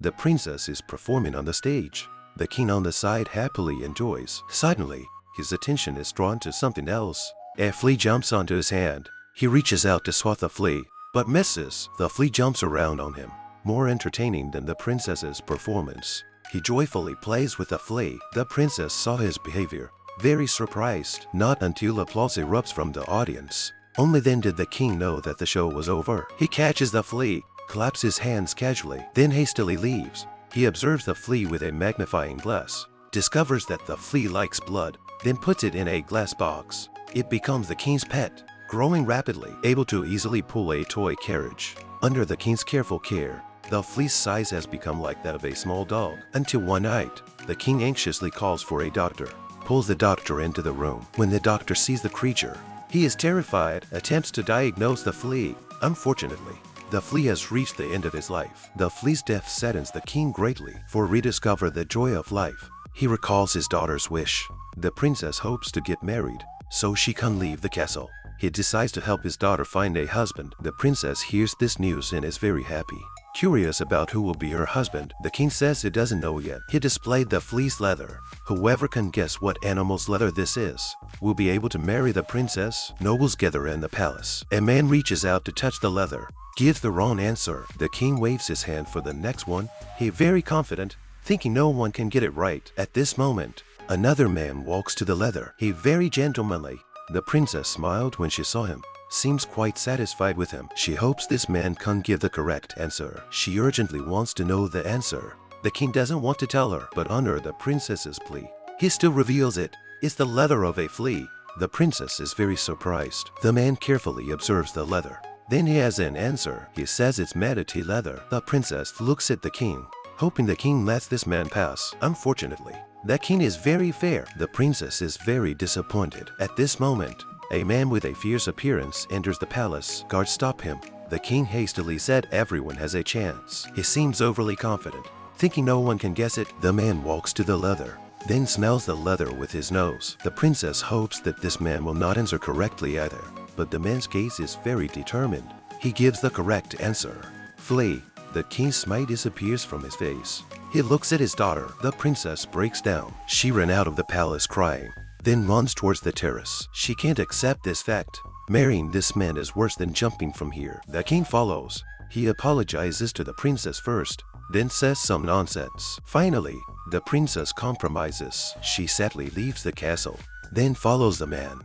The princess is performing on the stage. The king on the side happily enjoys. Suddenly, his attention is drawn to something else. A flea jumps onto his hand. He reaches out to swat the flea, but misses. The flea jumps around on him, more entertaining than the princess's performance. He joyfully plays with the flea. The princess saw his behavior, very surprised. Not until applause erupts from the audience. Only then did the king know that the show was over. He catches the flea, claps his hands casually, then hastily leaves. He observes the flea with a magnifying glass, discovers that the flea likes blood, then puts it in a glass box. It becomes the king's pet, growing rapidly, able to easily pull a toy carriage. Under the king's careful care, the flea's size has become like that of a small dog, until one night, the king anxiously calls for a doctor, pulls the doctor into the room. When the doctor sees the creature, he is terrified, attempts to diagnose the flea. Unfortunately, the flea has reached the end of his life. The flea's death saddens the king greatly, for rediscover the joy of life. He recalls his daughter's wish. The princess hopes to get married, so she can leave the castle. He decides to help his daughter find a husband. The princess hears this news and is very happy. Curious about who will be her husband, the king says he doesn't know yet. He displayed the flea's leather. Whoever can guess what animal's leather this is will be able to marry the princess. Nobles gather in the palace. A man reaches out to touch the leather, gives the wrong answer. The king waves his hand for the next one. He very confident, thinking no one can get it right. At this moment, another man walks to the leather. He very gentlemanly. The princess smiled when she saw him. Seems quite satisfied with him. She hopes this man can give the correct answer. She urgently wants to know the answer. The king doesn't want to tell her, but under the princess's plea, he still reveals it. It's the leather of a flea. The princess is very surprised. The man carefully observes the leather. Then he has an answer. He says it's manatee leather. The princess looks at the king, hoping the king lets this man pass. Unfortunately, the king is very fair. The princess is very disappointed. At this moment, a man with a fierce appearance enters the palace. Guards stop him. The king hastily said everyone has a chance. He seems overly confident. Thinking no one can guess it, the man walks to the leather, then smells the leather with his nose. The princess hopes that this man will not answer correctly either, but the man's gaze is very determined. He gives the correct answer. Flea. The king's smile disappears from his face. He looks at his daughter. The princess breaks down. She ran out of the palace crying, then runs towards the terrace. She can't accept this fact. Marrying this man is worse than jumping from here. The king follows. He apologizes to the princess first, then says some nonsense. Finally, the princess compromises. She sadly leaves the castle, then follows the man.